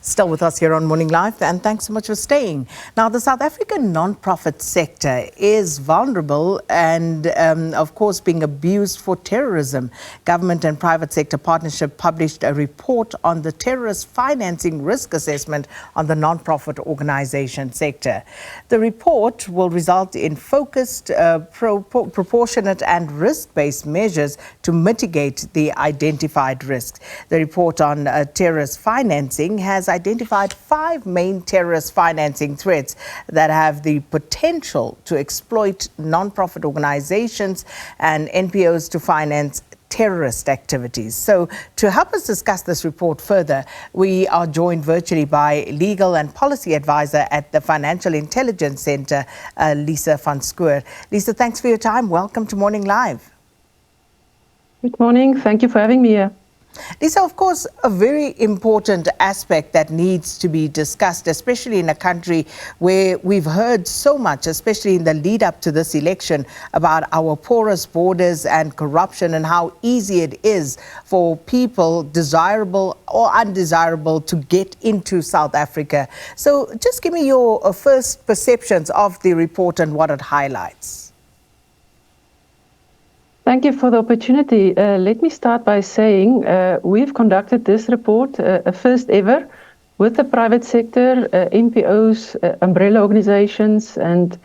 Still with us here on Morning Live, and thanks so much for staying. Now, the South African non-profit sector is vulnerable and, of course, being abused for terrorism. Government and private sector partnership published a report on the terrorist financing risk assessment on the non-profit organization sector. The report will result in focused, proportionate and risk-based measures to mitigate the identified risks. The report on terrorist financing has identified 5 main terrorist financing threats that have the potential to exploit non-profit organizations and NPOs to finance terrorist activities. So to help us discuss this report further, we are joined virtually by legal and policy advisor at the Financial Intelligence Center, Lize van Schoor. Lize, thanks for your time. Welcome to Morning Live. Good morning. Thank you for having me here. Lize, of course, a very important aspect that needs to be discussed, especially in a country where we've heard so much, especially in the lead up to this election, about our porous borders and corruption and how easy it is for people, desirable or undesirable, to get into South Africa. So just give me your first perceptions of the report and what it highlights. Thank you for the opportunity. Let me start by saying we've conducted this report, a first ever, with the private sector, NPOs, umbrella organizations and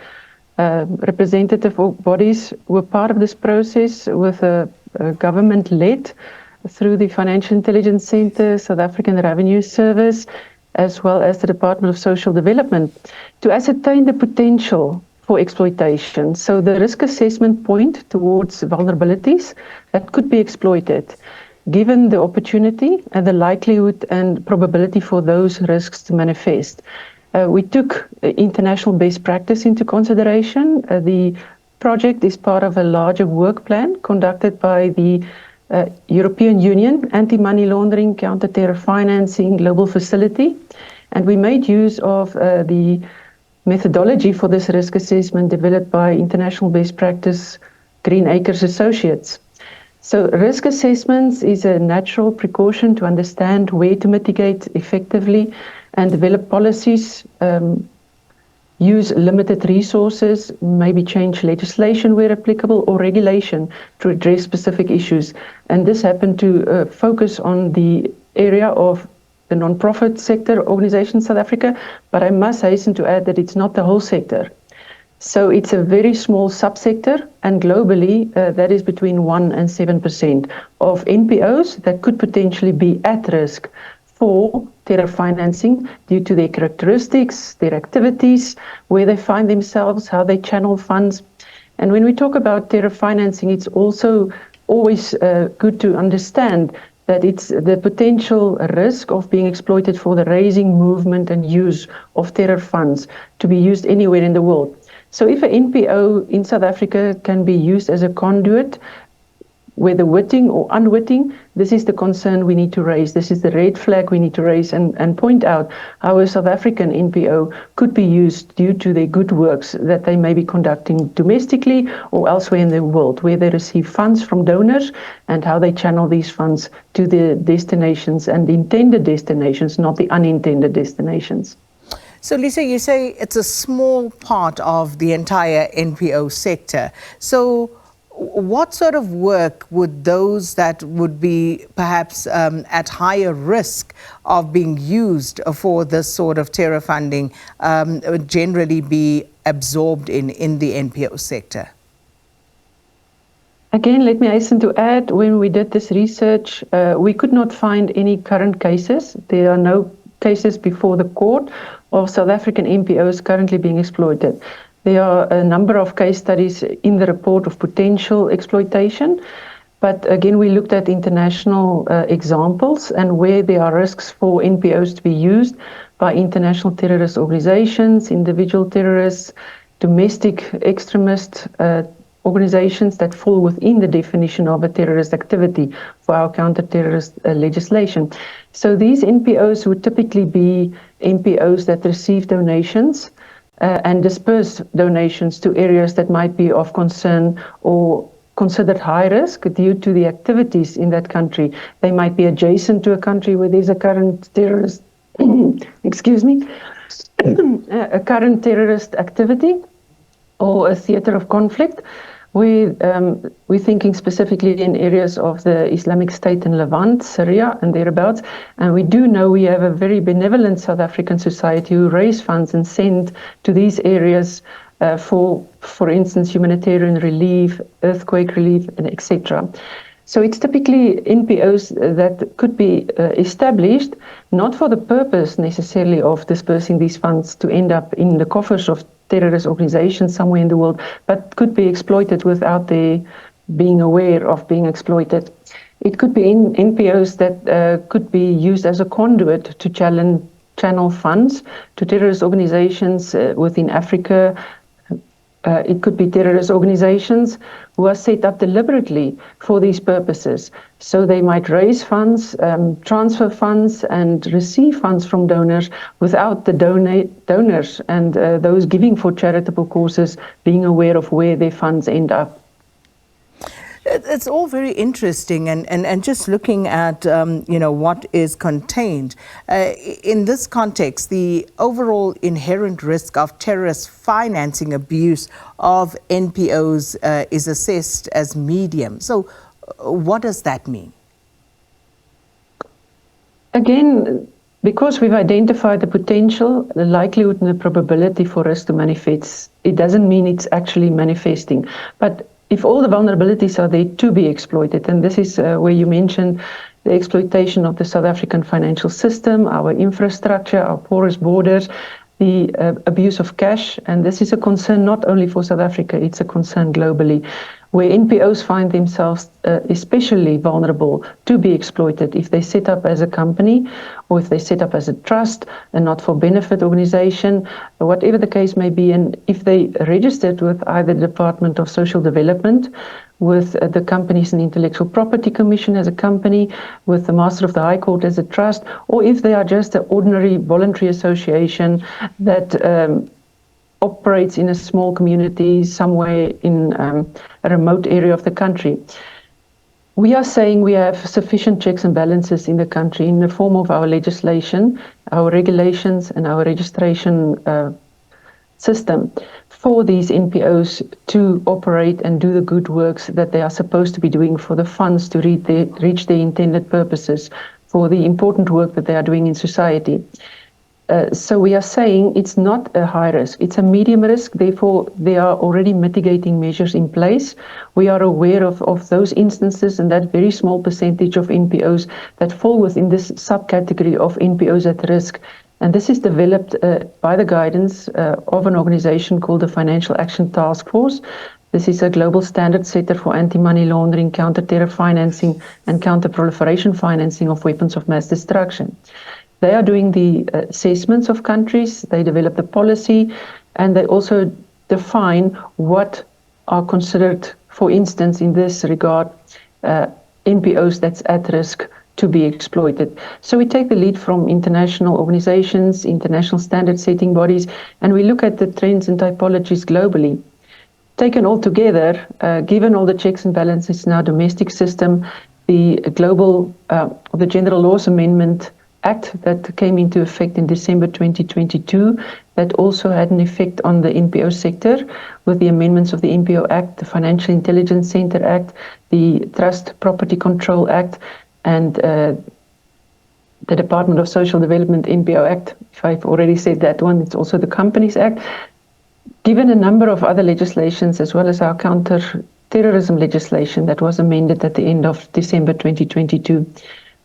representative bodies were part of this process, with a government-led through the Financial Intelligence Center, South African Revenue Service, as well as the Department of Social Development, to ascertain the potential for exploitation. So the risk assessment point towards vulnerabilities that could be exploited, given the opportunity and the likelihood and probability for those risks to manifest. We took international best practice into consideration. The project is part of a larger work plan conducted by the European Union Anti-Money Laundering, Counter-Terror Financing Global Facility, and we made use of the methodology for this risk assessment developed by international best practice Green Acres Associates. So risk assessments is a natural precaution to understand where to mitigate effectively and develop policies, use limited resources, maybe change legislation where applicable or regulation to address specific issues. And this happened to focus on the area of the non-profit sector organization in South Africa, but I must hasten to add that it's not the whole sector. So it's a very small subsector, and globally that is between 1 and 7% of NPOs that could potentially be at risk for terror financing due to their characteristics, their activities, where they find themselves, how they channel funds. And when we talk about terror financing, it's also always good to understand that it's the potential risk of being exploited for the raising, movement and use of terror funds to be used anywhere in the world. So if an NPO in South Africa can be used as a conduit, whether witting or unwitting, this is the concern we need to raise. This is the red flag we need to raise and point out how a South African NPO could be used due to their good works that they may be conducting domestically or elsewhere in the world, where they receive funds from donors and how they channel these funds to the destinations and intended destinations, not the unintended destinations. So, Lize, you say it's a small part of the entire NPO sector. So what sort of work would those that would be perhaps at higher risk of being used for this sort of terror funding generally be absorbed in the NPO sector? Again, let me hasten to add, when we did this research, we could not find any current cases. There are no cases before the court of South African NPOs currently being exploited. There are a number of case studies in the report of potential exploitation, but again, we looked at international examples and where there are risks for NPOs to be used by international terrorist organizations, individual terrorists, domestic extremist organizations that fall within the definition of a terrorist activity for our counter-terrorist legislation. So these NPOs would typically be NPOs that receive donations and disperse donations to areas that might be of concern or considered high risk due to the activities in that country. They might be adjacent to a country where there's a current terrorist excuse me, a current terrorist activity or a theater of conflict. We're thinking specifically in areas of the Islamic State in Levant, Syria, and thereabouts. And we do know we have a very benevolent South African society who raise funds and send to these areas for instance, humanitarian relief, earthquake relief, and etc. So it's typically NPOs that could be established, not for the purpose necessarily of dispersing these funds to end up in the coffers of terrorist organizations somewhere in the world, but could be exploited without their being aware of being exploited. It could be NPOs that could be used as a conduit to channel funds to terrorist organizations within Africa. It could be terrorist organizations who are set up deliberately for these purposes. So they might raise funds, transfer funds, and receive funds from donors without the donors and those giving for charitable causes being aware of where their funds end up. It's all very interesting, and just looking at what is contained in this context, the overall inherent risk of terrorist financing abuse of NPOs is assessed as medium. So, what does that mean? Again, because we've identified the potential, the likelihood, and the probability for us to manifest, it doesn't mean it's actually manifesting, but if all the vulnerabilities are there to be exploited, and this is where you mentioned the exploitation of the South African financial system, our infrastructure, our porous borders, the abuse of cash, and this is a concern not only for South Africa, it's a concern globally, where NPOs find themselves especially vulnerable to be exploited if they set up as a company or if they set up as a trust, a not-for-benefit organization, whatever the case may be, and if they registered with either the Department of Social Development, with the Companies and Intellectual Property Commission as a company, with the Master of the High Court as a trust, or if they are just an ordinary voluntary association that operates in a small community somewhere in a remote area of the country. We are saying we have sufficient checks and balances in the country in the form of our legislation, our regulations, and our registration system for these NPOs to operate and do the good works that they are supposed to be doing for the funds to reach their intended purposes, for the important work that they are doing in society. So we are saying it's not a high risk, it's a medium risk, therefore there are already mitigating measures in place. We are aware of those instances and that very small percentage of NPOs that fall within this subcategory of NPOs at risk. And this is developed by the guidance of an organization called the Financial Action Task Force. This is a global standard setter for anti-money laundering, counter-terror financing, and counter-proliferation financing of weapons of mass destruction. They are doing the assessments of countries, they develop the policy, and they also define what are considered, for instance, in this regard, NPOs that's at risk to be exploited. So we take the lead from international organizations, international standard setting bodies, and we look at the trends and typologies globally. Taken all together, given all the checks and balances in our domestic system, the the General Laws Amendment Act that came into effect in December 2022, that also had an effect on the NPO sector with the amendments of the NPO Act, the Financial Intelligence Center Act, the Trust Property Control Act, and the Department of Social Development NPO Act. If I've already said that one, it's also the Companies Act. Given a number of other legislations, as well as our counter-terrorism legislation that was amended at the end of December 2022,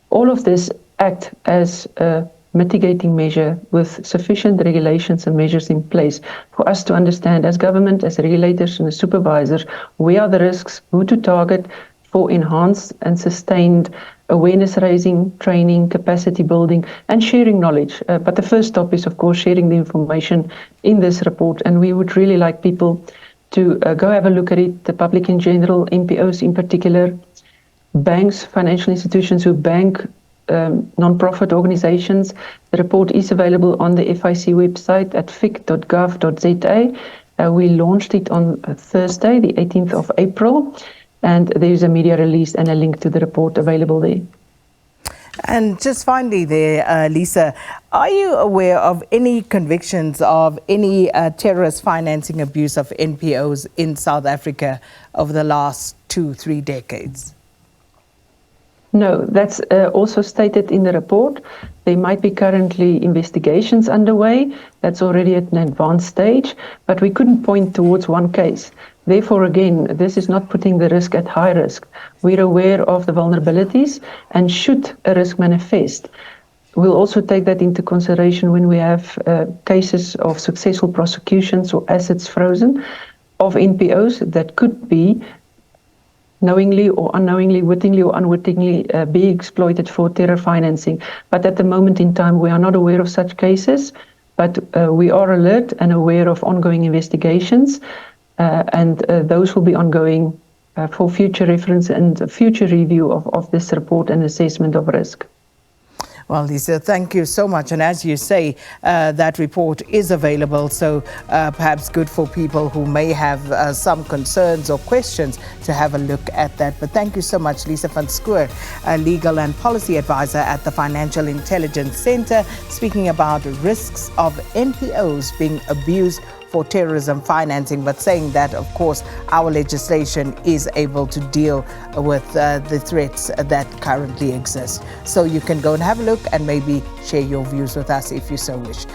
all of this act as a mitigating measure with sufficient regulations and measures in place for us to understand as government, as regulators and as supervisors, where are the risks, who to target for enhanced and sustained awareness raising, training, capacity building, and sharing knowledge. But the first stop is, of course, sharing the information in this report, and we would really like people to go have a look at it, the public in general, NPOs in particular, banks, financial institutions who bank non-profit organizations. The report is available on the FIC website at fic.gov.za. We launched it on Thursday, the 18th of April, and there's a media release and a link to the report available there. And just finally there, Lisa, are you aware of any convictions of any terrorist financing abuse of NPOs in South Africa over the last 2-3 decades? No, that's also stated in the report. There might be currently investigations underway. That's already at an advanced stage, but we couldn't point towards one case. Therefore, again, this is not putting the risk at high risk. We're aware of the vulnerabilities, and should a risk manifest, we'll also take that into consideration when we have cases of successful prosecutions or assets frozen of NPOs that could be knowingly or unknowingly, wittingly or unwittingly be exploited for terror financing. But at the moment in time, we are not aware of such cases, but we are alert and aware of ongoing investigations, and those will be ongoing for future reference and future review of this report and assessment of risk. Well, Lisa, thank you so much. And as you say, that report is available, so perhaps good for people who may have some concerns or questions to have a look at that. But thank you so much, Lize van Schoor, a legal and policy advisor at the Financial Intelligence Center, speaking about risks of NPOs being abused for terrorism financing, but saying that, of course, our legislation is able to deal with the threats that currently exist. So you can go and have a look and maybe share your views with us if you so wish.